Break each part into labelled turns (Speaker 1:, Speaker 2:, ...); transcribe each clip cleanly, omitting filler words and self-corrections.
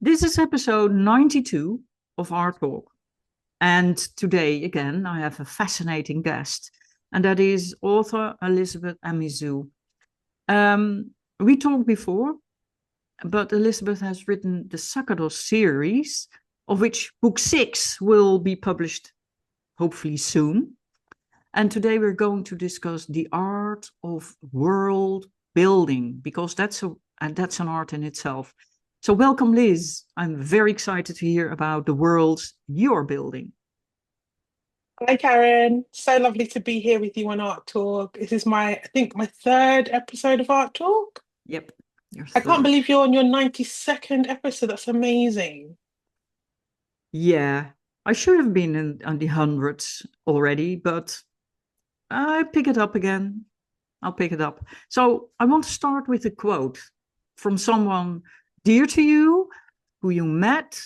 Speaker 1: This is episode 92 of our talk. And today, again, I have a fascinating guest, and that is author Elizabeth Amisu. We talked before, but Elizabeth has written the Sacerdos series, of which book 6 will be published hopefully soon. And today we're going to discuss the art of world building, because that's an art in itself. So welcome, Liz. I'm very excited to hear about the worlds you're building.
Speaker 2: Hi, Karen. So lovely to be here with you on Art Talk. This is I think, my third episode of Art Talk.
Speaker 1: Yep, your
Speaker 2: I can't
Speaker 1: third.
Speaker 2: believe you're on your 92nd episode. That's amazing.
Speaker 1: Yeah, I should have been on the hundreds already, but I pick it up again. I'll pick it up. So I want to start with a quote from someone dear to you, who you met,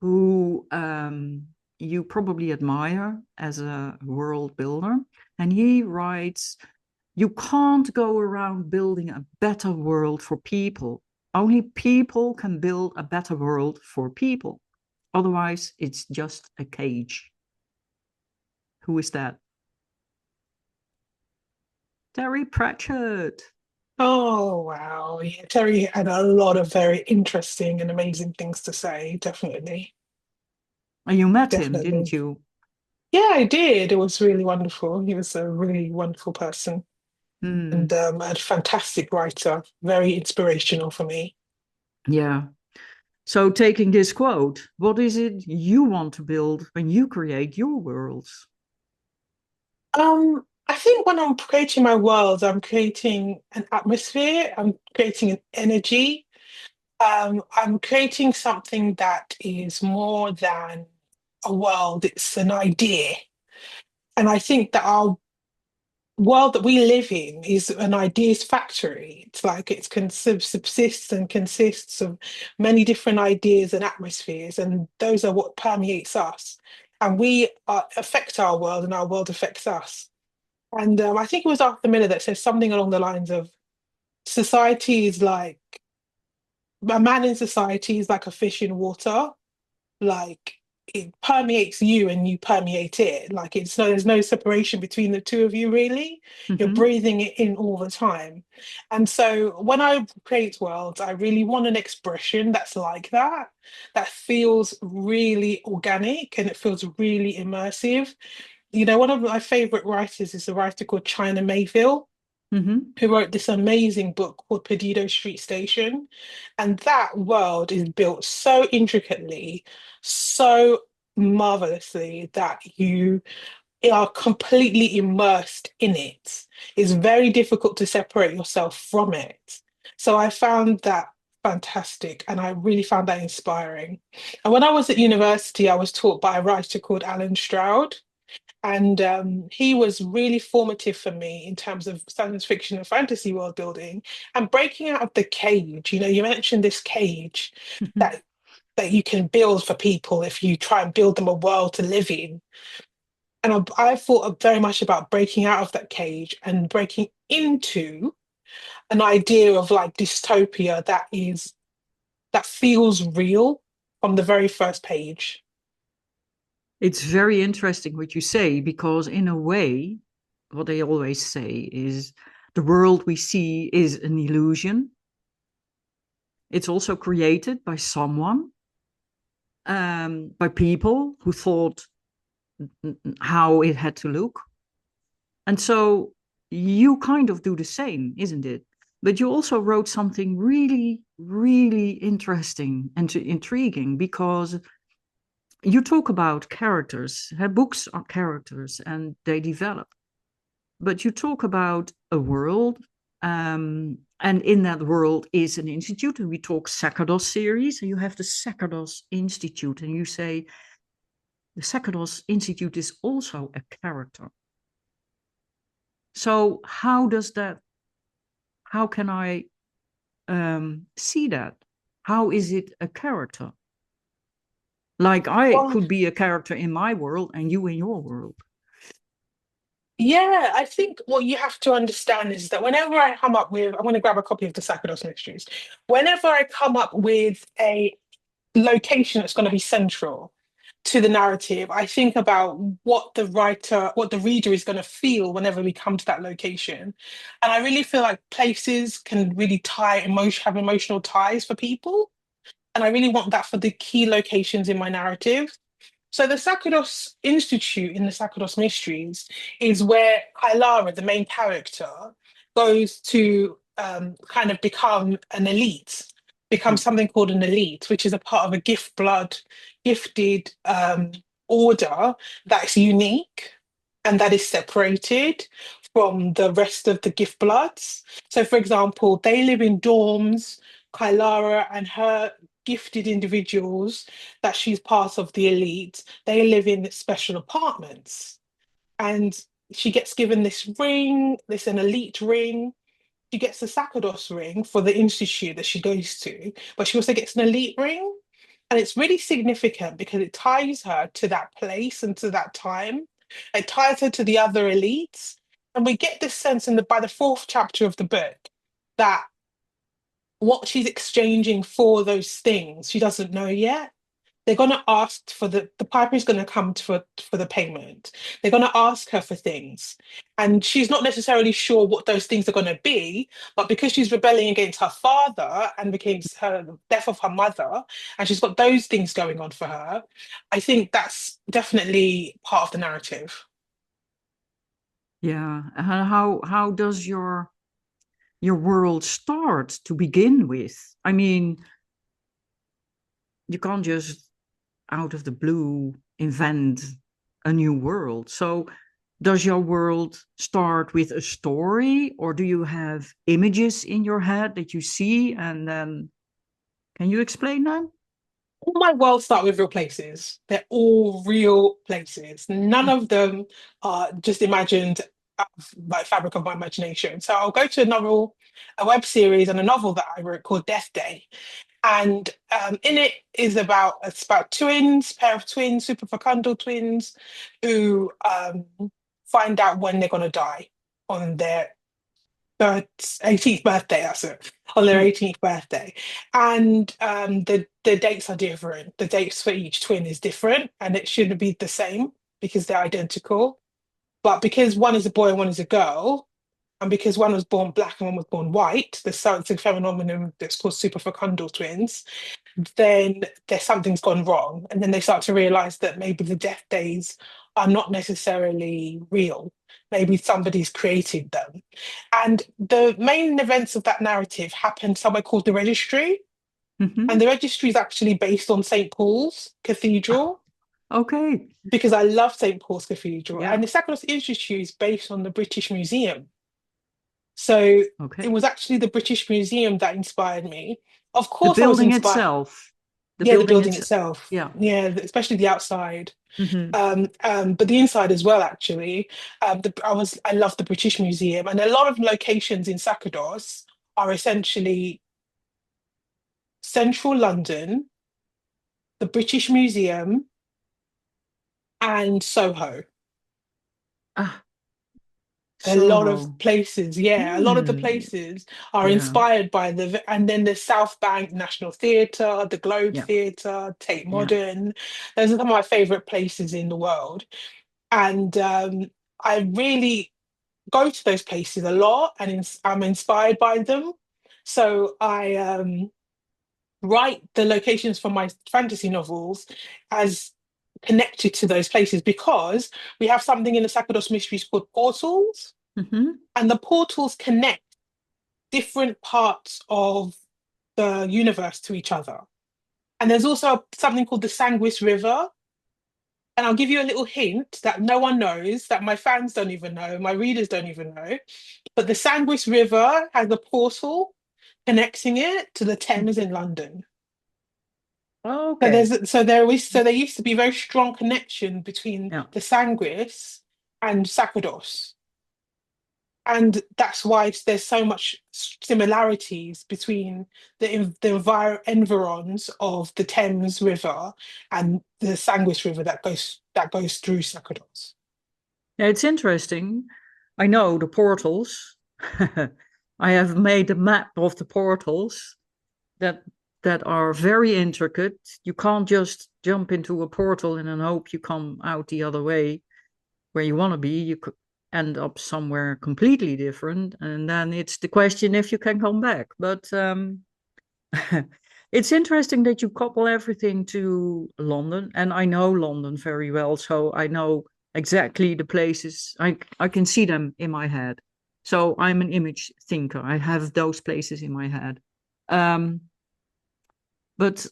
Speaker 1: who you probably admire as a world builder. And he writes, you can't go around building a better world for people. Only people can build a better world for people. Otherwise, it's just a cage. Who is that? Terry Pratchett.
Speaker 2: Oh, wow. Yeah, Terry had a lot of very interesting and amazing things to say. Definitely.
Speaker 1: And you met him, didn't
Speaker 2: Definitely.
Speaker 1: you?
Speaker 2: Yeah, I did. It was really wonderful. He was a really wonderful person and
Speaker 1: Hmm.
Speaker 2: a fantastic writer. Very inspirational for me.
Speaker 1: Yeah. So, taking this quote, what is it you want to build when you create your worlds?
Speaker 2: I think when I'm creating my world, I'm creating an atmosphere, I'm creating an energy, I'm creating something that is more than a world, it's an idea. And I think that our world that we live in is an ideas factory. It's like subsists and consists of many different ideas and atmospheres, and those are what permeates us. And affect our world, and our world affects us. And I think it was Arthur Miller that says something along the lines of society is like a man in society is like a fish in water. Like it permeates you and you permeate it. Like there's no separation between the two of you really. You're
Speaker 1: Mm-hmm.
Speaker 2: breathing it in all the time. And so when I create worlds, I really want an expression that's like that, that feels really organic and it feels really immersive. One of my favorite writers is a writer called China Mayfield,
Speaker 1: Mm-hmm.
Speaker 2: who wrote this amazing book called Perdido Street Station. And that world is built so intricately, so marvelously that you are completely immersed in it. It's very difficult to separate yourself from it. So I found that fantastic and I really found that inspiring. And when I was at university, I was taught by a writer called Alan Stroud. And he was really formative for me in terms of science fiction and fantasy world building and breaking out of the cage. You mentioned this cage
Speaker 1: Mm-hmm.
Speaker 2: that that you can build for people if you try and build them a world to live in. And I thought very much about breaking out of that cage and breaking into an idea of like dystopia that feels real from the very first page.
Speaker 1: It's very interesting what you say, because, in a way, what they always say is the world we see is an illusion. It's also created by someone, by people who thought how it had to look. And so you kind of do the same, isn't it? But you also wrote something really, really interesting and intriguing, because you talk about characters. Books are characters and they develop. But you talk about a world, and in that world is an institute. And we talk Sacerdos series, and you have the Sacerdos Institute, and you say the Sacerdos Institute is also a character. So how does that? How can I see that? How is it a character? Like I
Speaker 2: Well,
Speaker 1: could be a character in my world and you in your world.
Speaker 2: yeah, I think what you have to understand is that whenever I come up with, I want to grab a copy of the Sacerdos Mysteries. Whenever I come up with location that's going to be central to the narrative. I think about what the writer, what the reader is going to feel whenever we come to that location. And I really feel like places can really have emotional ties for people. And I really want that for the key locations in my narrative. So the Sacerdos Institute in the Sacerdos Mysteries is where Kailara, the main character, goes to kind of become an elite, become something called an elite, which is a part of a gifted order that's unique and that is separated from the rest of the gift bloods. So, for example, they live in dorms. Kailara and her gifted individuals that she's part of the elite, they live in special apartments. And she gets given this ring, this an elite ring. She gets a Sacerdos ring for the institute that she goes to, but she also gets an elite ring. And it's really significant because it ties her to that place and to that time. It ties her to the other elites. And we get this sense by the fourth chapter of the book that what she's exchanging for those things, she doesn't know yet. They're going to ask for the piper is going to come for the payment. They're going to ask her for things, and she's not necessarily sure what those things are going to be. But because she's rebelling against her father and against her death of her mother, and she's got those things going on for her, I think that's definitely part of the narrative.
Speaker 1: Yeah. How does your world start to begin with? I mean, you can't just out of the blue invent a new world. So does your world start with a story, or do you have images in your head that you see, and then can you explain that?
Speaker 2: All my worlds start with real places. They're all real places. None of them are just imagined like fabric of my imagination. So I'll go to a web series and a novel that I wrote called Death Day. And in it is it's about twins, pair of twins, super fecundal twins, who find out when they're going to die on their 18th birthday, that's it, on their
Speaker 1: Mm.
Speaker 2: 18th birthday. And the dates are different. The dates for each twin is different, and it shouldn't be the same because they're identical. But because one is a boy and one is a girl, and because one was born black and one was born white, there's something phenomenon that's called superfecundal twins, then something's gone wrong. And then they start to realize that maybe the death days are not necessarily real. Maybe somebody's created them. And the main events of that narrative happen somewhere called the Registry. And
Speaker 1: Hmm.
Speaker 2: the Registry is actually based on St. Paul's Cathedral
Speaker 1: Okay.
Speaker 2: because I love St. Paul's Cathedral.
Speaker 1: Yeah.
Speaker 2: And the Sacerdos Institute is based on the British Museum. So it
Speaker 1: Okay.
Speaker 2: was actually the British Museum that inspired me. Of
Speaker 1: The
Speaker 2: course, I was
Speaker 1: building
Speaker 2: inspired.
Speaker 1: itself. The
Speaker 2: Yeah, the
Speaker 1: building
Speaker 2: building
Speaker 1: itself.
Speaker 2: itself.
Speaker 1: Yeah.
Speaker 2: Yeah, especially the outside.
Speaker 1: Hmm.
Speaker 2: But the inside as well, actually. I love the British Museum, and a lot of locations in Sacerdos are essentially central London, the British Museum, and Soho.
Speaker 1: Ah,
Speaker 2: A lot of
Speaker 1: Soho.
Speaker 2: places, yeah, a lot of the
Speaker 1: Hmm.
Speaker 2: places are
Speaker 1: Yeah.
Speaker 2: inspired by and then the South Bank National Theatre, the Globe
Speaker 1: Yeah.
Speaker 2: Theatre, Tate
Speaker 1: Yeah.
Speaker 2: Modern. Those are some of my favorite places in the world. And I really go to those places a lot and I'm inspired by them. So I write the locations for my fantasy novels as connected to those places because we have something in the Sacerdos Mysteries called portals,
Speaker 1: Hmm.
Speaker 2: and the portals connect different parts of the universe to each other. And there's also something called the Sanguis River. And I'll give you a little hint that no one knows, that my fans don't even know, my readers don't even know. But the Sanguis River has a portal connecting it to the Thames in London.
Speaker 1: Okay.
Speaker 2: So there used to be a very strong connection between
Speaker 1: Yeah.
Speaker 2: the Sanguis and Sacerdos. And that's why there's so much similarities between environs of the Thames River and the Sanguis River that goes through Sacerdos.
Speaker 1: Yeah, it's interesting. I know the portals. I have made a map of the portals that that are very intricate. You can't just jump into a portal and then hope you come out the other way where you want to be. You could end up somewhere completely different. And then it's the question if you can come back. But it's interesting that you couple everything to London. And I know London very well. So I know exactly the places. I can see them in my head. So I'm an image thinker. I have those places in my head. Um, but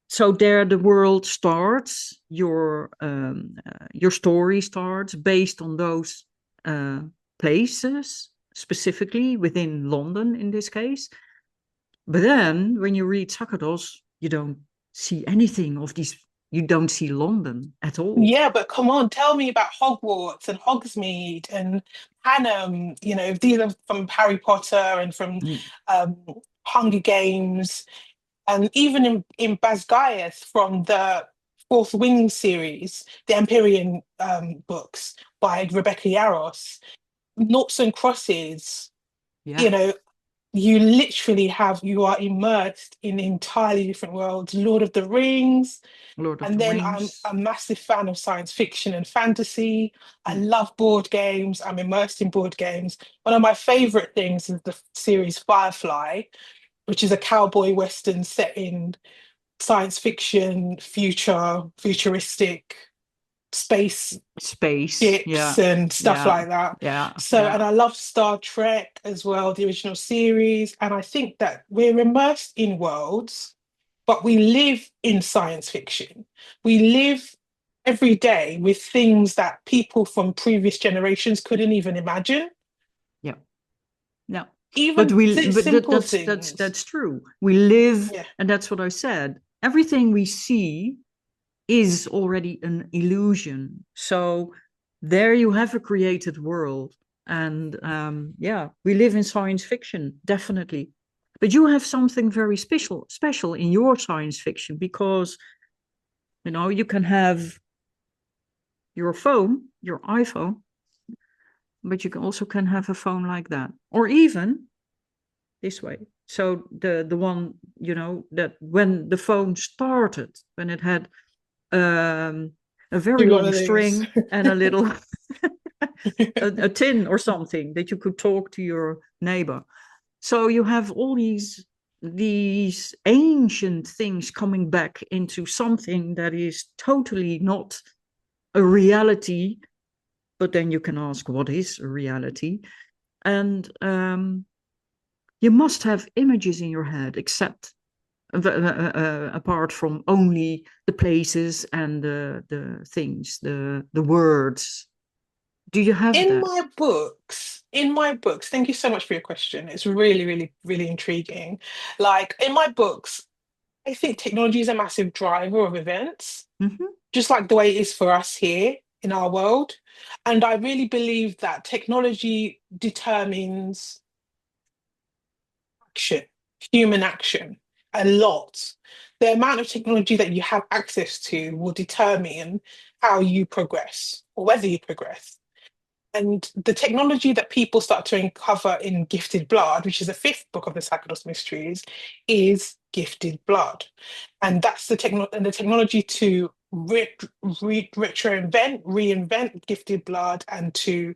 Speaker 1: so there the world starts, your story starts based on those uh, places, specifically within London in this case. But then when you read Sacerdos, you don't see anything of these, you don't see London at all.
Speaker 2: Yeah, but come on, tell me about Hogwarts and Hogsmeade and Panem. You know, these are from Harry Potter and from
Speaker 1: Mm,
Speaker 2: um, Hunger Games, and even in Basgiath from the Fourth Wing series, the Empyrean books by Rebecca Yarros. Noughts and crosses,
Speaker 1: yeah,
Speaker 2: you know, you are immersed in entirely different worlds. Lord of the Rings,
Speaker 1: Lord of
Speaker 2: and
Speaker 1: the
Speaker 2: then I'm
Speaker 1: Rings.
Speaker 2: a massive fan of science fiction and fantasy. I
Speaker 1: Mm,
Speaker 2: love board games. I'm immersed in board games. One of my favorite things is the series Firefly, which is a cowboy western set in science fiction, futuristic space
Speaker 1: space.
Speaker 2: ships
Speaker 1: Yeah,
Speaker 2: and stuff
Speaker 1: yeah,
Speaker 2: like that.
Speaker 1: yeah,
Speaker 2: So,
Speaker 1: yeah,
Speaker 2: and I love Star Trek as well, the original series. And I think that we're immersed in worlds, but we live in science fiction. We live every day with things that people from previous generations couldn't even imagine.
Speaker 1: yeah. No, but
Speaker 2: Even
Speaker 1: we but
Speaker 2: simple
Speaker 1: that's
Speaker 2: things.
Speaker 1: that's true. We live,
Speaker 2: Yeah.
Speaker 1: and that's what I said. Everything we see is already an illusion. So there you have a created world, and yeah, we live in science fiction, definitely. But you have something very special in your science fiction because you can have your phone, your iPhone, but you can also can have a phone like that, or even this way. So the one that when the phone started, when it had um, a very
Speaker 2: Do one
Speaker 1: long
Speaker 2: of these.
Speaker 1: string and a little a tin or something that you could talk to your neighbor. So you have all these ancient things coming back into something that is totally not a reality. But then you can ask, what is a reality? And you must have images in your head, except apart from only the places and the things, the words. Do you have that?
Speaker 2: In my books, thank you so much for your question. It's really, really, really intriguing. Like in my books, I think technology is a massive driver of events,
Speaker 1: Mm-hmm.
Speaker 2: just like the way it is for us here in our world. And I really believe that technology determines action, human action, a lot. The amount of technology that you have access to will determine how you progress or whether you progress. And the technology that people start to uncover in Gifted Blood, which is the fifth book of the Sacerdos Mysteries, is Gifted Blood. And that's the technology to reinvent Gifted Blood and to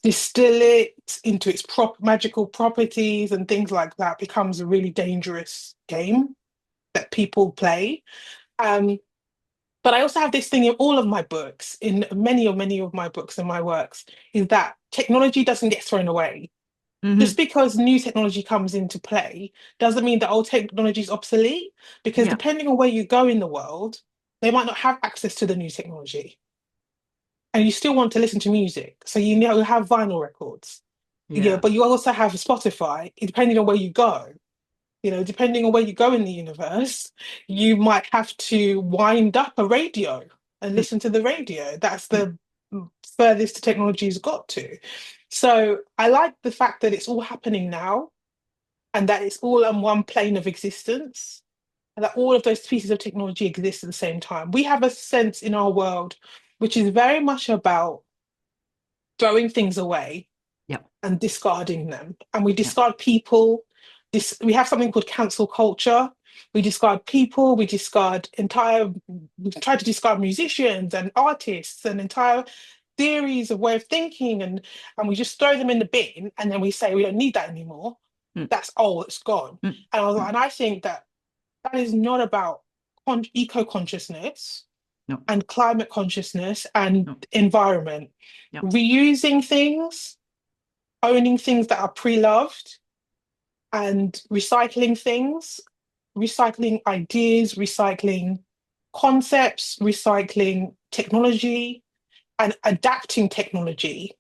Speaker 2: distill it into its magical properties and things like that becomes a really dangerous game that people play. Um, but I also have this thing in all of my books, in many of my books and my works, is that technology doesn't get thrown away. Just
Speaker 1: Mm-hmm.
Speaker 2: because new technology comes into play doesn't mean that old technology is obsolete, because
Speaker 1: Yeah.
Speaker 2: depending on where you go in the world, they might not have access to the new technology. And you still want to listen to music. So you have vinyl records. Yeah,
Speaker 1: Yeah.
Speaker 2: but you also have Spotify, depending on where you go. Depending on where you go in the universe, you might have to wind up a radio and listen to the radio. That's the furthest the technology's got to. So I like the fact that it's all happening now and that it's all on one plane of existence and that all of those pieces of technology exist at the same time. We have a sense in our world which is very much about throwing things away
Speaker 1: Yeah.
Speaker 2: and discarding them. And we
Speaker 1: Yeah.
Speaker 2: discard people, this, we have something called cancel culture. We discard people, we try to discard musicians and artists and entire theories of way of thinking, and we just throw them in the bin, and then we say we don't need that anymore.
Speaker 1: mm,
Speaker 2: That's old, it's gone.
Speaker 1: mm, mm.
Speaker 2: And I think that that is not about eco consciousness
Speaker 1: No,
Speaker 2: and climate consciousness and
Speaker 1: no,
Speaker 2: environment.
Speaker 1: yeah.
Speaker 2: Reusing things, owning things that are pre-loved, and recycling things, recycling ideas, recycling concepts, recycling technology, and adapting technology,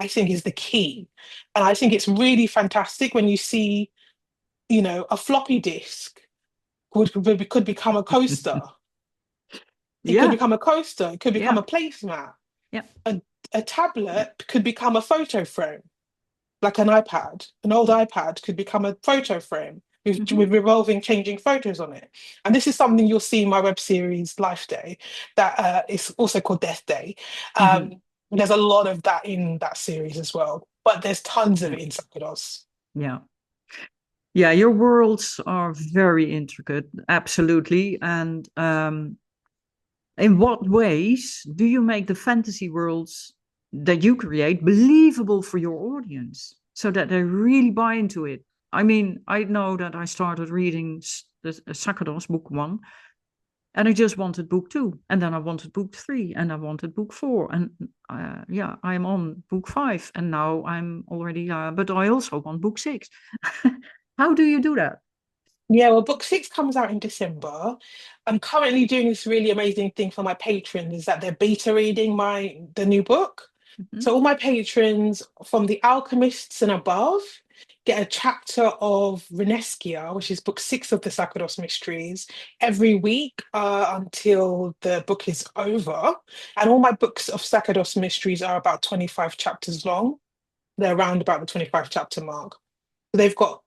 Speaker 2: I think is the key. And I think it's really fantastic when you see, a floppy disk could become a coaster. It could
Speaker 1: Yeah,
Speaker 2: become a coaster. It could become
Speaker 1: yeah,
Speaker 2: a placemat.
Speaker 1: yeah.
Speaker 2: A tablet could become a photo frame, like an iPad. An old
Speaker 1: Mm,
Speaker 2: iPad could become a photo frame
Speaker 1: mhm,
Speaker 2: with revolving, changing photos on it. And this is something you'll see in my web series Life Day, that is also called Death Day.
Speaker 1: mhm,
Speaker 2: There's a lot of that in that series as well, but there's tons of
Speaker 1: yeah,
Speaker 2: it in Sacerdos.
Speaker 1: yeah. Yeah, your worlds are very intricate, absolutely. And in what ways do you make the fantasy worlds that you create believable for your audience so that they really buy into it? I mean, I know that I started reading the Sacerdos book one, and I just wanted book two, and then I wanted book three, and I wanted book four, and yeah, I'm on book five, and now I'm already, but I also want book six. How do you do that?
Speaker 2: Yeah, well, book six comes out in December. I'm currently doing this really amazing thing for my patrons, is that they're beta reading the new book.
Speaker 1: Mhm,
Speaker 2: So all my patrons from the Alchemists and above get a chapter of Renescia, which is book six of the Sacerdos Mysteries, every week until the book is over. And all my books of Sacerdos Mysteries are about 25 chapters long. They're around about the 25 chapter mark. They've got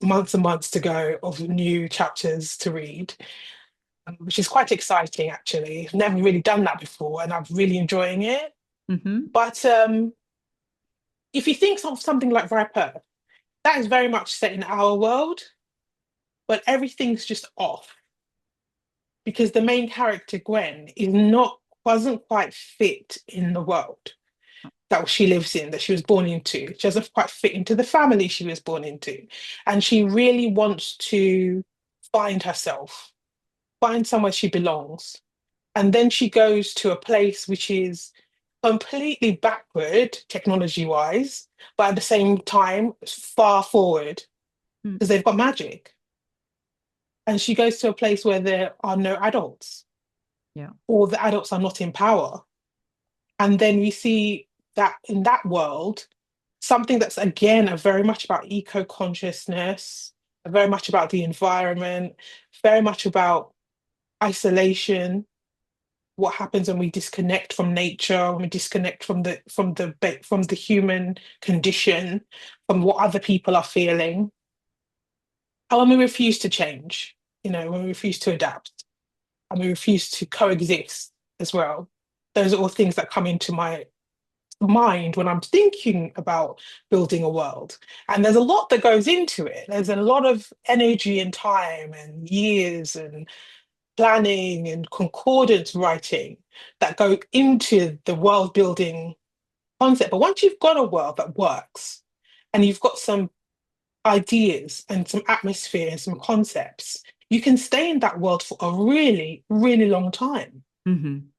Speaker 2: months and months to go of new chapters to read, which is quite exciting actually. I've never really done that before and I'm really enjoying it.
Speaker 1: mhm,
Speaker 2: But if you think of something like Viper, that is very much set in our world, but everything's just off because the main character, Gwen, is not doesn't quite fit in the world that she lives in, that she was born into. She doesn't quite fit into the family she was born into. And she really wants to find herself, find somewhere she belongs. And then she goes to a place which is completely backward technology wise, but at the same time, far forward
Speaker 1: mm,
Speaker 2: because they've got magic. And she goes to a place where there are no adults,
Speaker 1: yeah.
Speaker 2: or the adults are not in power. And then we see that in that world, something that's again very much about eco consciousness, very much about the environment, very much about isolation. What happens when we disconnect from nature, when we disconnect from the human condition, from what other people are feeling, and when we refuse to change, when we refuse to adapt, and we refuse to coexist as well. Those are all things that come into my mind when I'm thinking about building a world. And there's a lot that goes into it. There's a lot of energy and time and years and planning and concordance writing that go into the world building concept. But once you've got a world that works and you've got some ideas and some atmosphere and some concepts, you can stay in that world for a really, really long time.
Speaker 1: Mhm.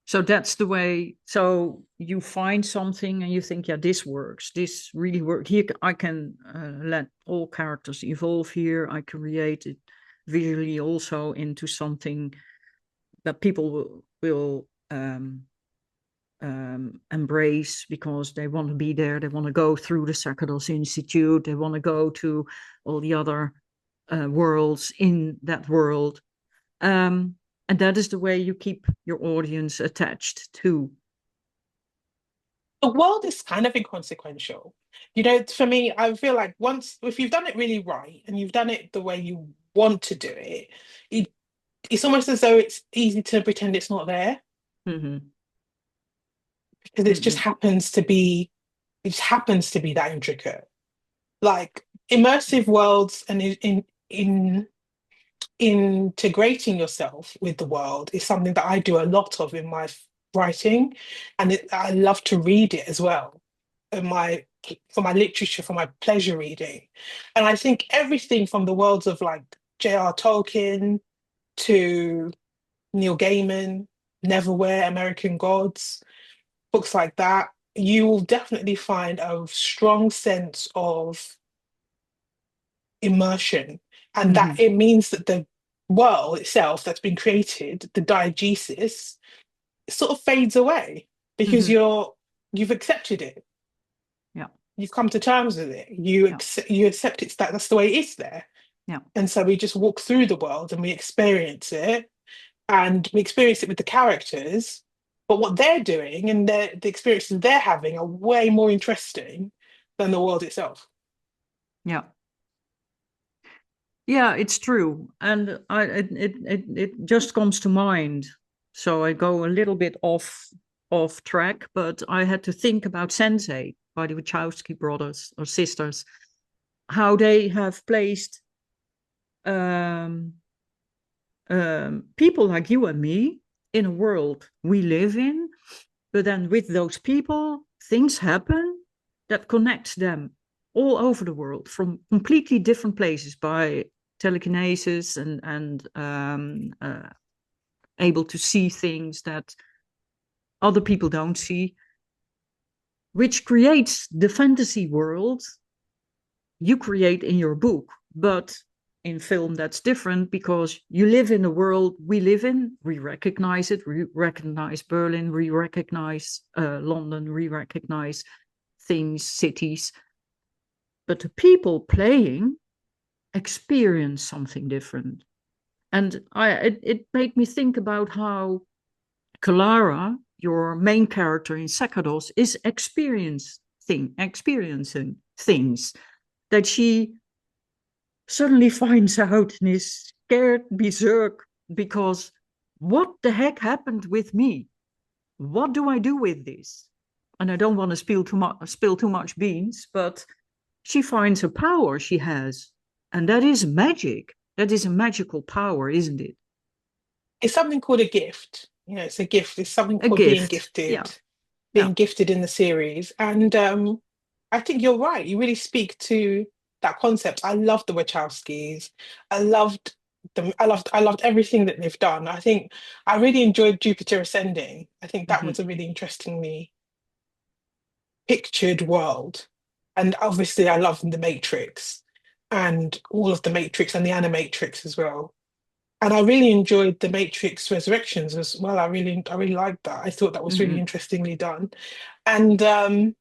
Speaker 1: So that's the way. So you find something and you think, yeah, this works. This really works. Here, I can let all characters evolve here. I create it visually also into something that people will embrace because they want to be there. They want to go through the Sacerdos Institute. They want to go to all the other worlds in that world. Um, and that is the way you keep your audience attached to.
Speaker 2: The world is kind of inconsequential. For me, I feel like once, if you've done it really right and you've done it the way you want to do it, it it's almost as though it's easy to pretend it's not there
Speaker 1: Mm-hmm.
Speaker 2: because
Speaker 1: Mm-hmm.
Speaker 2: it just happens to be that intricate. Like immersive worlds and in integrating yourself with the world is something that I do a lot of in my writing, and I love to read it as well. In my For my literature, for my pleasure reading, and I think everything from the worlds of like J.R. Tolkien to Neil Gaiman, Neverwhere, American Gods, books like that, you will definitely find a strong sense of immersion. And that
Speaker 1: Hmm.
Speaker 2: it means that the world itself that's been created, the diegesis, sort of fades away because
Speaker 1: Hmm.
Speaker 2: you've accepted it.
Speaker 1: Yeah.
Speaker 2: You've come to terms with it.
Speaker 1: Yeah.
Speaker 2: You accept it's that's the way it is there.
Speaker 1: Yeah.
Speaker 2: And so we just walk through the world and we experience it, and we experience it with the characters. But what they're doing and the experiences they're having are way more interesting than the world itself.
Speaker 1: Yeah. Yeah, it's true. And it just comes to mind. So I go a little bit off track, but I had to think about Sensei by the Wachowski brothers or sisters, how they have placed um, people like you and me in a world we live in, but then with those people, things happen that connects them all over the world from completely different places by telekinesis and able to see things that other people don't see, which creates the fantasy world you create in your book. But in film, that's different because you live in the world we live in. We recognize it. We recognize Berlin. We recognize London. We recognize things, cities. But the people playing experience something different. And it made me think about how Clara, your main character in Sacerdos, is experiencing things that she suddenly finds out and is scared berserk because what the heck happened with me? What do I do with this? And I don't want to spill too much beans, but she finds a power she has, and that is magic. That is a magical power, isn't it?
Speaker 2: It's something called a gift. It's a gift. It's something
Speaker 1: A
Speaker 2: called
Speaker 1: gift. Yeah, yeah.
Speaker 2: being gifted in the series. And I think you're right. You really speak to that concept. I love the Wachowskis. I loved them. I loved everything that they've done. I think I really enjoyed Jupiter Ascending. I think that
Speaker 1: Mm-hmm.
Speaker 2: was a really interestingly pictured world. And obviously, I love The Matrix and all of The Matrix and the Animatrix as well. And I really enjoyed The Matrix Resurrections as well. I really liked that. I thought that was really
Speaker 1: Mm-hmm.
Speaker 2: interestingly done. And I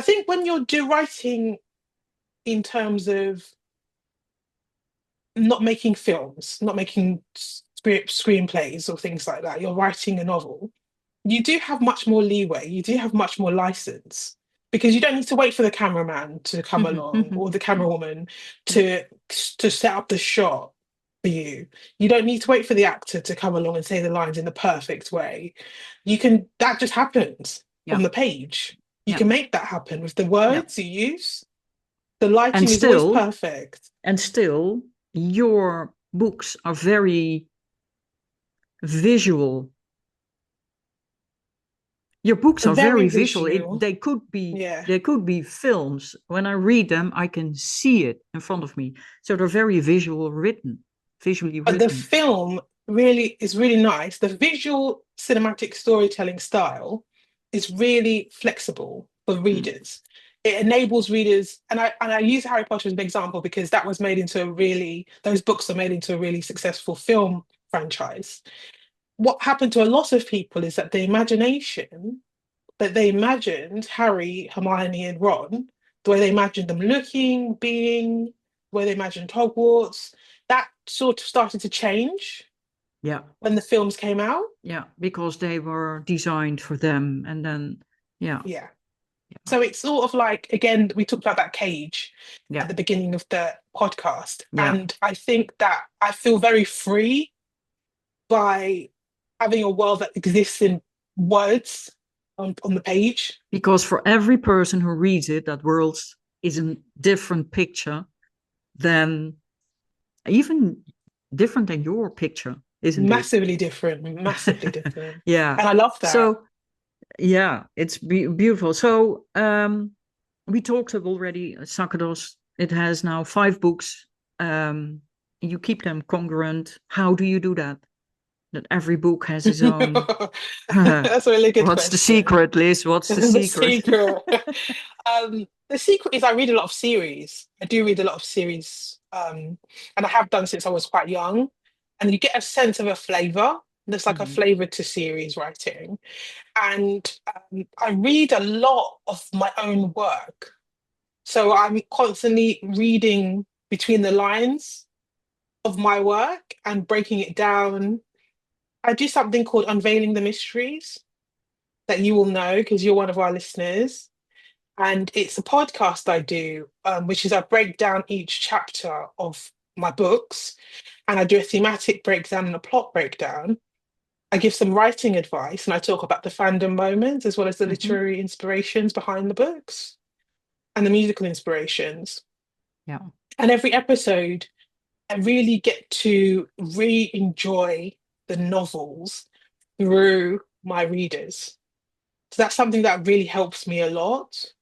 Speaker 2: think when you're do writing in terms of not making films, not making screenplays or things like that, you're writing a novel, you do have much more leeway. You do have much more license because you don't need to wait for the cameraman to come
Speaker 1: Mm-hmm.
Speaker 2: along
Speaker 1: Mm-hmm.
Speaker 2: or the
Speaker 1: Yeah,
Speaker 2: camerawoman
Speaker 1: yeah,
Speaker 2: to set up the shot for you. You don't need to wait for the actor to come along and say the lines in the perfect way. That just happens
Speaker 1: yeah,
Speaker 2: on the page. You
Speaker 1: yeah,
Speaker 2: can make that happen with the
Speaker 1: yeah.
Speaker 2: words you use. The
Speaker 1: And
Speaker 2: lighting is always
Speaker 1: still,
Speaker 2: perfect.
Speaker 1: and still, your books are very visual. Your books are
Speaker 2: Very
Speaker 1: very visual.
Speaker 2: visual. Yeah.
Speaker 1: They could be films. When I read them, I can see it in front of me. So they're very visually
Speaker 2: But the
Speaker 1: written.
Speaker 2: film really is really nice. The visual cinematic storytelling style is really flexible for
Speaker 1: Mm.
Speaker 2: readers. It enables readers, and I use Harry Potter as an example because that was made into a really those books are made into a really successful film franchise. What happened to a lot of people is that the imagination that they imagined Harry, Hermione, and Ron, the way they imagined them looking, being, the way they imagined Hogwarts, that sort of started to change
Speaker 1: Yeah,
Speaker 2: when the films came out.
Speaker 1: yeah, because they were designed for them. And then, yeah,
Speaker 2: Yeah.
Speaker 1: yeah,
Speaker 2: So it's sort of like, again, we talked about that cage at
Speaker 1: yeah,
Speaker 2: the beginning of the podcast.
Speaker 1: yeah,
Speaker 2: And I think that I feel very free by having a world that exists in words on the page.
Speaker 1: because for every person who reads it, that world is a different picture than even different than your picture, isn't it?
Speaker 2: Massively different, massively different.
Speaker 1: Yeah.
Speaker 2: And I love that.
Speaker 1: So yeah, it's beautiful. So we talked of already Sacerdos. It has now 5 books. You keep them congruent. How do you do that? That every book has its own.
Speaker 2: That's a really good
Speaker 1: What's the
Speaker 2: question.
Speaker 1: secret, Liz? What's the
Speaker 2: The
Speaker 1: secret?
Speaker 2: secret. The secret is I read a lot of series. I do read a lot of series, and I have done since I was quite young. And you get a sense of a flavor. There's like a
Speaker 1: Mhm,
Speaker 2: flavor to series writing. And I read a lot of my own work. So I'm constantly reading between the lines of my work and breaking it down. I do something called Unveiling the Mysteries that you will know because you're one of our listeners. And it's a podcast I do, which is I break down each chapter of my books and I do a thematic breakdown and a plot breakdown. I give some writing advice and I talk about the fandom moments as well as the
Speaker 1: mhm.
Speaker 2: literary inspirations behind the books and the musical inspirations.
Speaker 1: Yeah.
Speaker 2: And every episode, I really get to re enjoy the novels through my readers. So that's something that really helps me a lot.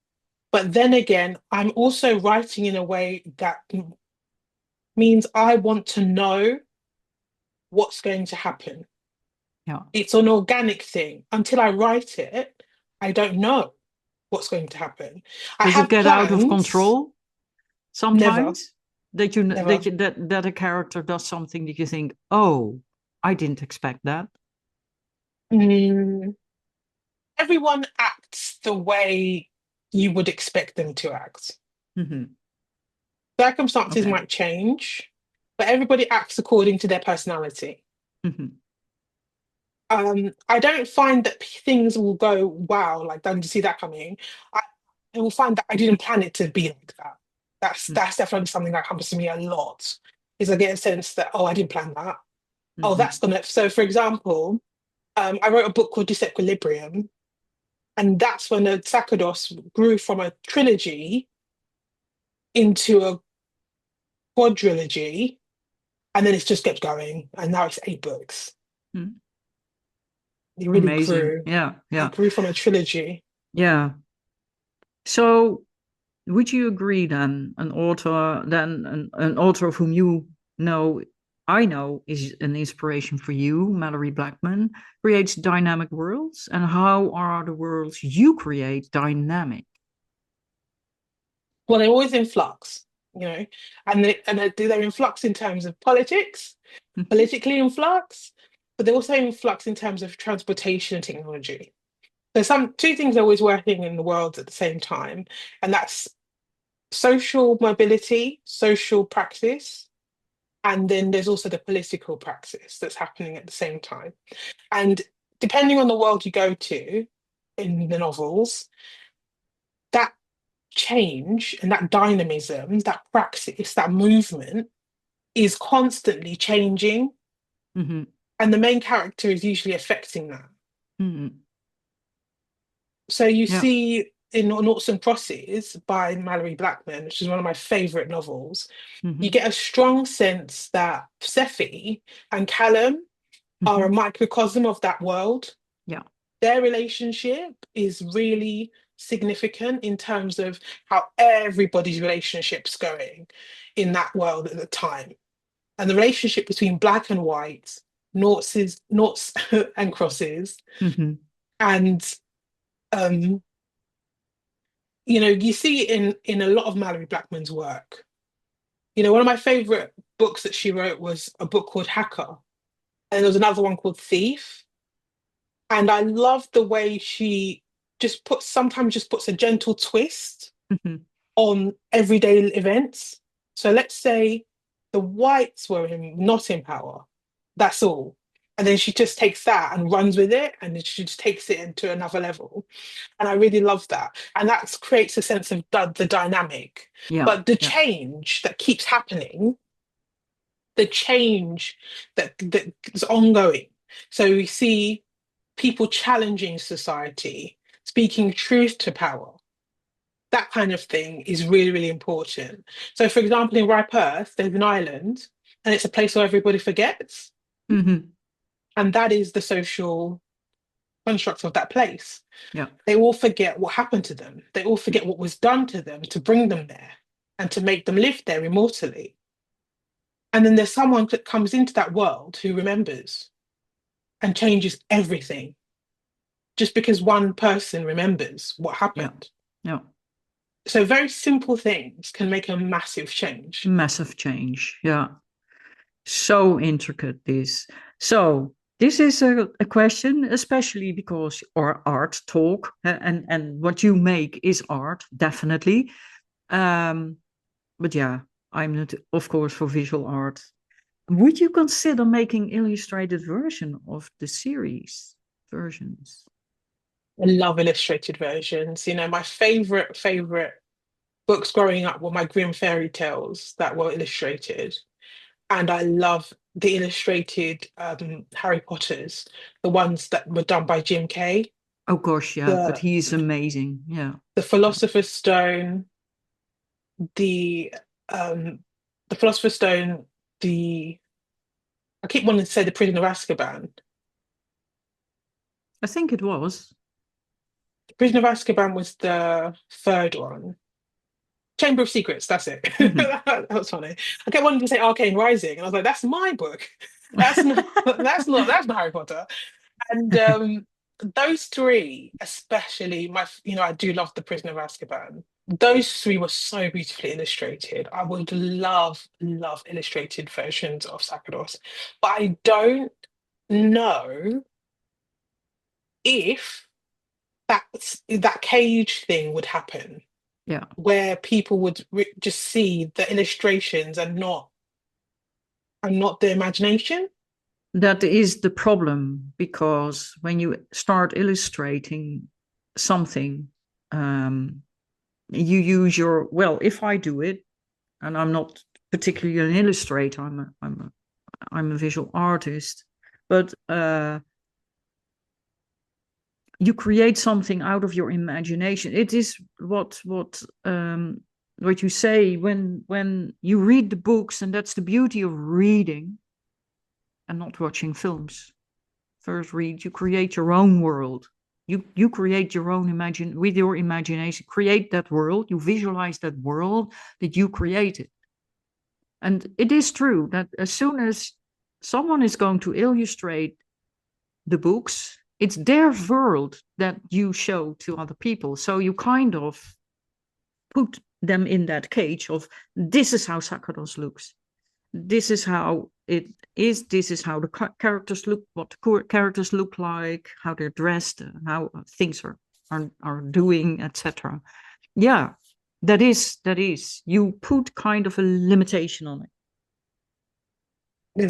Speaker 2: But then again, I'm also writing in a way that means I want to know what's going to happen.
Speaker 1: Yeah.
Speaker 2: It's an organic thing. Until I write it, I don't know what's going to happen. I
Speaker 1: Does it
Speaker 2: have
Speaker 1: get out of
Speaker 2: plans,
Speaker 1: control
Speaker 2: never,
Speaker 1: sometimes? That you
Speaker 2: never.
Speaker 1: that a character does something that you think, oh, I didn't expect that.
Speaker 2: Mm, everyone acts the way you would expect them to act.
Speaker 1: Hmm.
Speaker 2: Circumstances
Speaker 1: Okay.
Speaker 2: might change, but everybody acts according to their personality.
Speaker 1: Hmm.
Speaker 2: I don't find that things will go, wow, like, don't you see that coming? I, I will find that I didn't plan it to be like that. That's definitely something that happens to me a lot. Is I get a sense that, oh, I didn't plan that. Oh,
Speaker 1: Hmm.
Speaker 2: that's gonna. So, for example, I wrote a book called Disequilibrium, and that's when the Sacerdos grew from a trilogy into a quadrilogy, and then it's just kept going, and now it's 8 books. It really
Speaker 1: Amazing.
Speaker 2: grew.
Speaker 1: Yeah.
Speaker 2: It
Speaker 1: Yeah.
Speaker 2: grew from a trilogy.
Speaker 1: Yeah. So would you agree then an author of whom you know I know is an inspiration for you, Mallory Blackman, creates dynamic worlds, and how are the worlds you create dynamic?
Speaker 2: Well, they're always in flux, you know, they're in flux in terms of politics,
Speaker 1: Mhm,
Speaker 2: politically in flux, but they're also in flux in terms of transportation and technology. So some two things are always working in the world at the same time, and that's social mobility, social praxis, and then there's also the political praxis that's happening at the same time. And depending on the world you go to in the novels, that change and that dynamism, that praxis, that movement is constantly changing.
Speaker 1: mhm,
Speaker 2: And the main character is usually affecting that.
Speaker 1: mhm.
Speaker 2: So you
Speaker 1: Yeah.
Speaker 2: see in Noughts and Crosses by Mallory Blackman, which is one of my favorite novels, you
Speaker 1: Mhm,
Speaker 2: get a strong sense that Sephi and Callum are a
Speaker 1: mhm.
Speaker 2: microcosm of that world.
Speaker 1: Yeah.
Speaker 2: Their relationship is really significant in terms of how everybody's relationship's going in that world at the time. And the relationship between black and white, noughts and crosses,
Speaker 1: Mhm,
Speaker 2: and um, you see it in a lot of Mallory Blackman's work. One of my favorite books that she wrote was a book called Hacker, and there was another one called Thief. And I love the way she sometimes just puts a gentle twist
Speaker 1: mhm.
Speaker 2: on everyday events. So let's say the whites were not in power. That's all. And then she just takes that and runs with it, and then she just takes it into another level. And I really love that. And that creates a sense of the dynamic.
Speaker 1: Yeah.
Speaker 2: But the
Speaker 1: Yeah.
Speaker 2: change that keeps happening, the change that is ongoing. So we see people challenging society, speaking truth to power. That kind of thing is really, really important. So, for example, in Ripe Earth, there's an island and it's a place where everybody forgets.
Speaker 1: Hmm.
Speaker 2: And that is the social construct of that place.
Speaker 1: Yeah.
Speaker 2: They all forget what happened to them, they all forget what was done to them to bring them there and to make them live there immortally. And then there's someone that comes into that world who remembers and changes everything just because one person remembers what
Speaker 1: Yeah.
Speaker 2: happened.
Speaker 1: Yeah.
Speaker 2: So, very simple things can make a massive change.
Speaker 1: Massive change. Yeah. So intricate this. So this is a question, especially because our art talk and what you make is art, definitely. Um, but yeah, I'm not, of course, for visual art. Would you consider making illustrated version of the series versions?
Speaker 2: I love illustrated versions. My favorite books growing up were my Grimm fairy tales that were illustrated. And I love the illustrated Harry Potters, the ones that were done by Jim Kay.
Speaker 1: Oh gosh, yeah, but
Speaker 2: The
Speaker 1: he is amazing. Yeah,
Speaker 2: the Philosopher's Stone, the um the Philosopher's Stone, the I keep wanting to say the Prisoner of Azkaban.
Speaker 1: I think it was.
Speaker 2: The Prisoner of Azkaban was the third one. Chamber of Secrets, that's it.
Speaker 1: Hmm.
Speaker 2: That was funny. I kept wanting to say Arcane Rising, and I was like, that's my book. That's not Harry Potter. And those three, especially I do love The Prisoner of Azkaban. Those three were so beautifully illustrated. I would love illustrated versions of Sacerdos, but I don't know if that cage thing would happen,
Speaker 1: Yeah.
Speaker 2: where people would just see the illustrations and not the imagination.
Speaker 1: That is the problem because when you start illustrating something, um, you use your, well, if I do it, and I'm not particularly an illustrator, I'm a visual artist, but you create something out of your imagination. It is what you say when you read the books, and that's the beauty of reading and not watching films. First read, you create your own world. You create your own imagine with your imagination, create that world, you visualize that world that you created. And it is true that as soon as someone is going to illustrate the books, it's their world that you show to other people. So you kind of put them in that cage of, this is how Sakados looks. This is how it is. This is how the characters look, what the characters look like, how they're dressed, how things are doing, etc. Yeah, that is. You put kind of a limitation on it.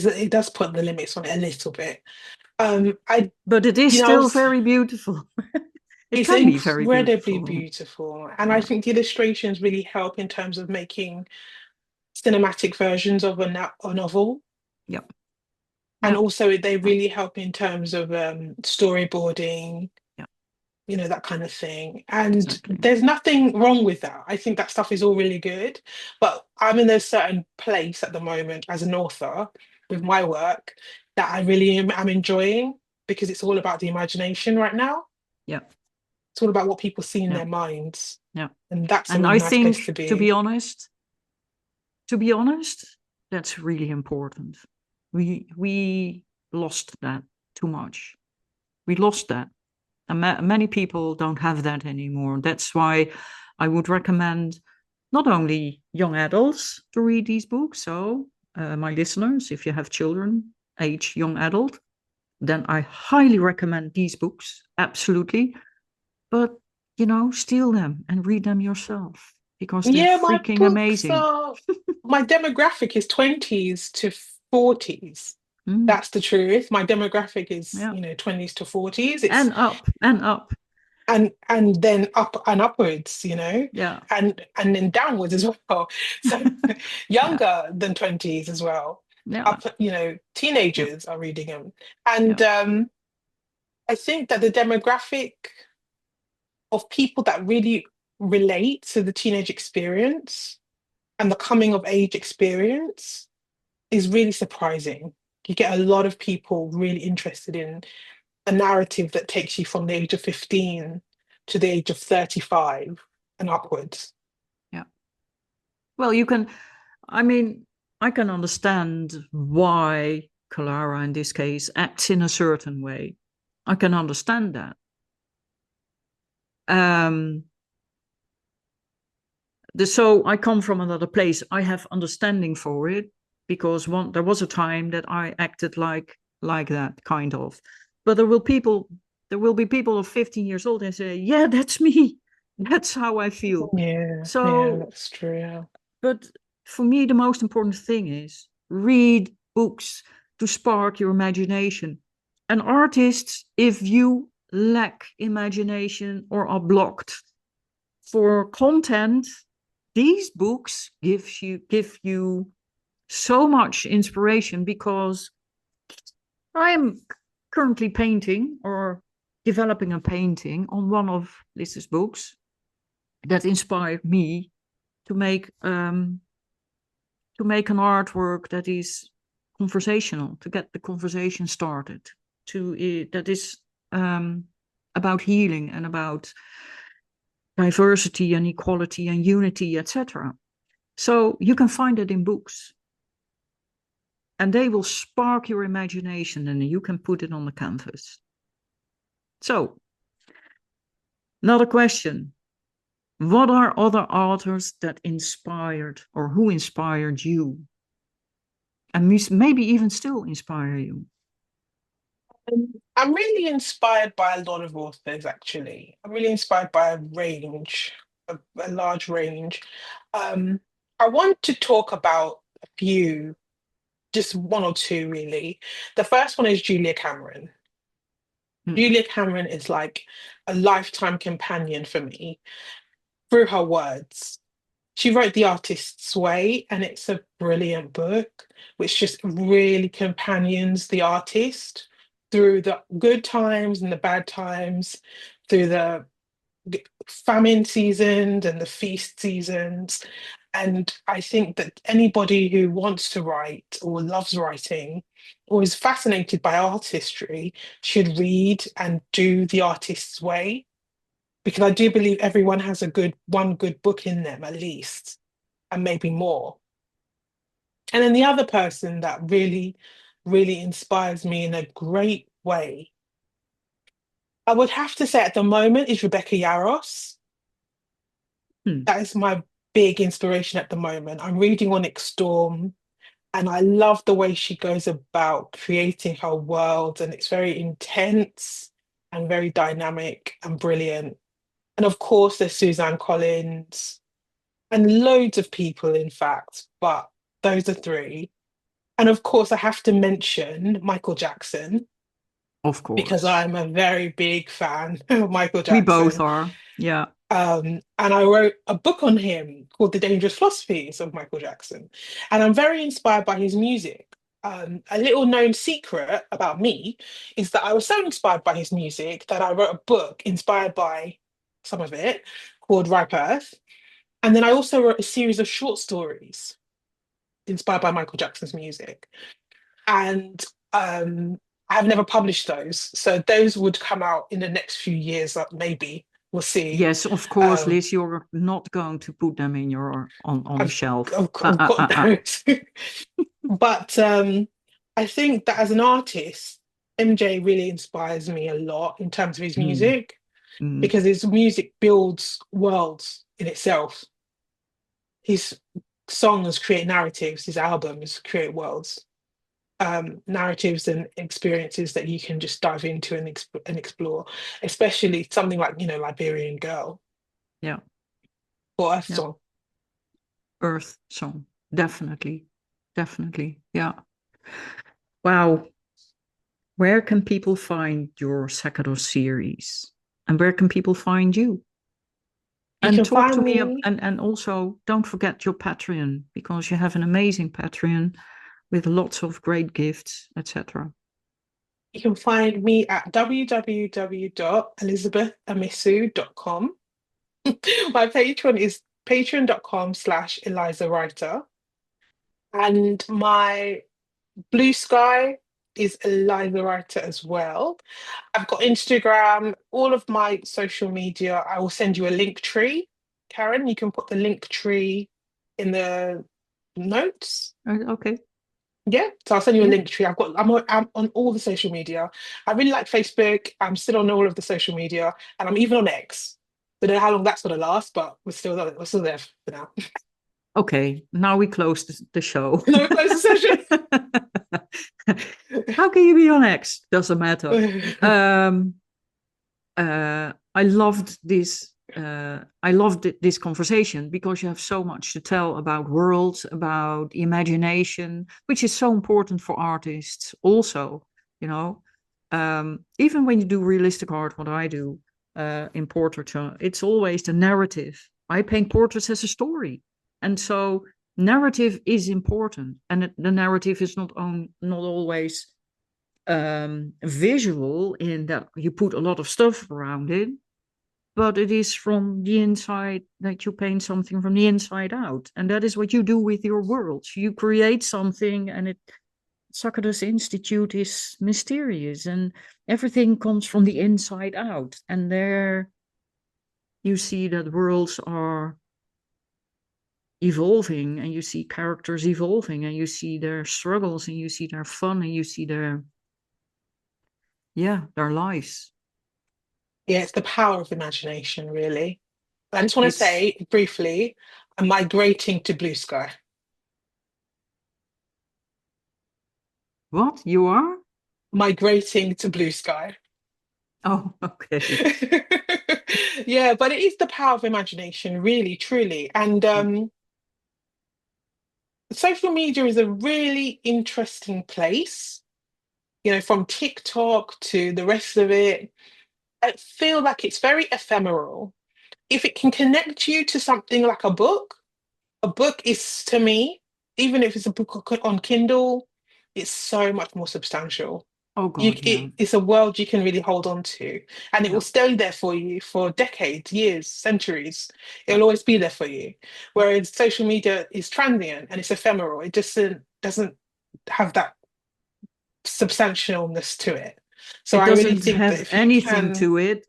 Speaker 2: It does put the limits on it a little bit. I
Speaker 1: But it is
Speaker 2: I
Speaker 1: still
Speaker 2: was
Speaker 1: very beautiful. It
Speaker 2: It's
Speaker 1: can be very
Speaker 2: incredibly
Speaker 1: beautiful.
Speaker 2: beautiful. And I
Speaker 1: Yeah.
Speaker 2: think the illustrations really help in terms of making cinematic versions of a novel.
Speaker 1: Yeah.
Speaker 2: And
Speaker 1: Yeah.
Speaker 2: also they really help in terms of storyboarding,
Speaker 1: Yeah.
Speaker 2: that kind of thing. And
Speaker 1: Exactly.
Speaker 2: there's nothing wrong with that. I think that stuff is all really good. But I'm in a certain place at the moment as an author with my work that I really am enjoying, because it's all about the imagination right now.
Speaker 1: Yeah.
Speaker 2: It's all about what people see in
Speaker 1: Yeah.
Speaker 2: their minds.
Speaker 1: Yeah.
Speaker 2: And that's a
Speaker 1: And
Speaker 2: really
Speaker 1: I
Speaker 2: nice place
Speaker 1: think,
Speaker 2: to be.
Speaker 1: to be honest, that's really important. We lost that too much. We lost that. And many people don't have that anymore. That's why I would recommend not only young adults to read these books. So, my listeners, if you have children, age young adult, then I highly recommend these books. Absolutely. But, steal them and read them yourself because they're
Speaker 2: Yeah,
Speaker 1: freaking amazing.
Speaker 2: my demographic is 20s to 40s.
Speaker 1: Mm,
Speaker 2: That's the truth. My demographic is,
Speaker 1: yeah.
Speaker 2: 20s to 40s. It's
Speaker 1: And up and up.
Speaker 2: and then up and upwards,
Speaker 1: Yeah.
Speaker 2: and then downwards as well. So
Speaker 1: Yeah.
Speaker 2: younger than 20s as well.
Speaker 1: Yeah.
Speaker 2: Up,
Speaker 1: Yeah.
Speaker 2: teenagers are reading them. And
Speaker 1: Yeah.
Speaker 2: I think that the demographic of people that really relate to the teenage experience and the coming of age experience is really surprising. You get a lot of people really interested in a narrative that takes you from the age of 15 to the age of 35 and upwards.
Speaker 1: Yeah. Well, you can, I mean, I can understand why Clara, in this case, acts in a certain way. I can understand that. Um, so I come from another place. I have understanding for it because there was a time that I acted like that kind of. But there will be people of 15 years old and say, yeah, that's me. That's how I feel.
Speaker 2: Yeah, yeah,
Speaker 1: So,
Speaker 2: that's true. Yeah.
Speaker 1: but for me, the most important thing is read books to spark your imagination. And artists, if you lack imagination or are blocked for content, these books give you so much inspiration because I am currently painting or developing a painting on one of Liz's books that inspired me to make an artwork that is conversational, to get the conversation started, that is about healing and about diversity and equality and unity, etc. So you can find it in books, and they will spark your imagination, and you can put it on the canvas. So, another question: what are other authors that inspired, or who inspired you, and maybe even still inspire you?
Speaker 2: I'm really inspired by a lot of authors, actually. I'm really inspired by a large range. Um, I want to talk about a few, just one or two, really. The first one is Julia Cameron.
Speaker 1: Hmm.
Speaker 2: Julia Cameron is like a lifetime companion for me through her words. She wrote The Artist's Way, and it's a brilliant book, which just really companions the artist through the good times and the bad times, through the famine seasons and the feast seasons. And I think that anybody who wants to write or loves writing or is fascinated by artistry should read and do The Artist's Way, because I do believe everyone has one good book in them at least, and maybe more. And then the other person that really, really inspires me in a great way, I would have to say at the moment, is Rebecca Yarros.
Speaker 1: Hmm.
Speaker 2: That is my big inspiration at the moment. I'm reading Onyx Storm, and I love the way she goes about creating her world, and it's very intense and very dynamic and brilliant. And of course, there's Suzanne Collins and loads of people, in fact, but those are three. And of course, I have to mention Michael Jackson
Speaker 1: Of
Speaker 2: because
Speaker 1: course.
Speaker 2: I'm a very big fan of Michael
Speaker 1: We both
Speaker 2: Jackson.
Speaker 1: are. Yeah.
Speaker 2: And I wrote a book on him called The Dangerous Philosophies of Michael Jackson. And I'm very inspired by his music. A little known secret about me is that I was so inspired by his music that I wrote a book inspired by some of it called Ripe Earth. And then I also wrote a series of short stories inspired by Michael Jackson's music. And I have never published those. So those would come out in the next few years, maybe. We'll see.
Speaker 1: Yes, of course,
Speaker 2: Um,
Speaker 1: Liz, you're not going to put them in your on the
Speaker 2: I've,
Speaker 1: shelf.
Speaker 2: I've got those. But I think that as an artist, MJ really inspires me a lot in terms of his
Speaker 1: Mm,
Speaker 2: music,
Speaker 1: mm,
Speaker 2: because his music builds worlds in itself. His songs create narratives, his albums create worlds, narratives and experiences that you can just dive into and explore, especially something like, Liberian Girl
Speaker 1: yeah,
Speaker 2: or Earth
Speaker 1: yeah.
Speaker 2: Song.
Speaker 1: Earth song. Definitely. Definitely. Yeah. Wow. Where can people find your Sacerdos series? And where can people find you?
Speaker 2: You
Speaker 1: And
Speaker 2: can
Speaker 1: talk to
Speaker 2: find
Speaker 1: me,
Speaker 2: me
Speaker 1: and also don't forget your Patreon, because you have an amazing Patreon with lots of great gifts, etc.
Speaker 2: You can find me at www.elizabethamisu.com. My Patreon is patreon.com/Eliza Writer. And my Blue Sky is Eliza Writer as well. I've got Instagram, all of my social media. I will send you a link tree. Karen, you can put the link tree in the notes.
Speaker 1: Okay.
Speaker 2: Yeah, so I'll send you a
Speaker 1: Yeah.
Speaker 2: link tree. I'm on all the social media. I really like Facebook. I'm still on all of the social media, and I'm even on X. Don't know how long that's gonna last, but we're still there for now.
Speaker 1: Okay. Now we close the show.
Speaker 2: No, close the session.
Speaker 1: How can you be on X? Doesn't matter. I loved this. I loved this conversation because you have so much to tell about worlds, about imagination, which is so important for artists. Also, you know, even when you do realistic art, what I do in portraiture, it's always the narrative. I paint portraits as a story, and so narrative is important, and the narrative is not always visual in that you put a lot of stuff around it, but it is from the inside that you paint something from the inside out. And that is what you do with your worlds. You create something, and Sacerdos Institute is mysterious, and everything comes from the inside out. And there you see that worlds are evolving, and you see characters evolving, and you see their struggles, and you see their fun, and you see their lives.
Speaker 2: Yeah, it's the power of imagination, really. I just want to
Speaker 1: It's
Speaker 2: say briefly, I'm migrating to Blue Sky.
Speaker 1: what you are.
Speaker 2: Migrating to Blue Sky.
Speaker 1: Oh, okay.
Speaker 2: Yeah, but it is the power of imagination, really, truly. And social media is a really interesting place, from TikTok to the rest of it. I feel like it's very ephemeral. If it can connect you to something like a book is to me, even if it's a book on Kindle, it's so much more substantial.
Speaker 1: Oh God, yeah,
Speaker 2: It's a world you can really hold on to, and it will
Speaker 1: yeah,
Speaker 2: stay there for you for decades, years, centuries.
Speaker 1: yeah.
Speaker 2: It'll always be there for you. Whereas social media is transient and it's ephemeral. It just doesn't have that substantialness to it. So
Speaker 1: It
Speaker 2: I really
Speaker 1: doesn't
Speaker 2: think that
Speaker 1: have
Speaker 2: if you
Speaker 1: anything
Speaker 2: can,
Speaker 1: to it.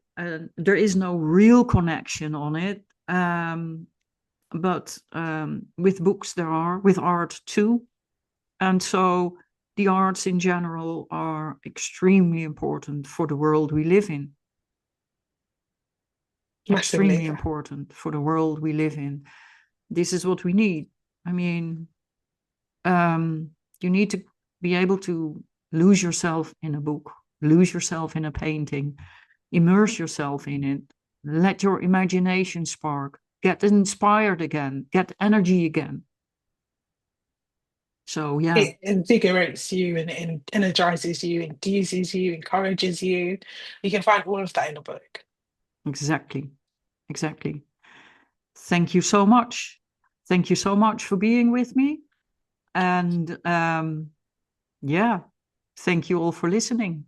Speaker 1: There is no real connection on it. But with books there are, with art too. And so the arts in general are extremely important for the world we live in. Extremely
Speaker 2: massively,
Speaker 1: important for the world we live in. This is what we need. I mean, um, you need to be able to lose yourself in a book, lose yourself in a painting, immerse yourself in it, let your imagination spark, get inspired again, get energy again. So, yeah,
Speaker 2: it invigorates you and it energizes you, enthuses you, encourages you. You can find all of that in a book.
Speaker 1: exactly, exactly. Thank you so much. Thank you so much for being with me. And yeah, thank you all for listening.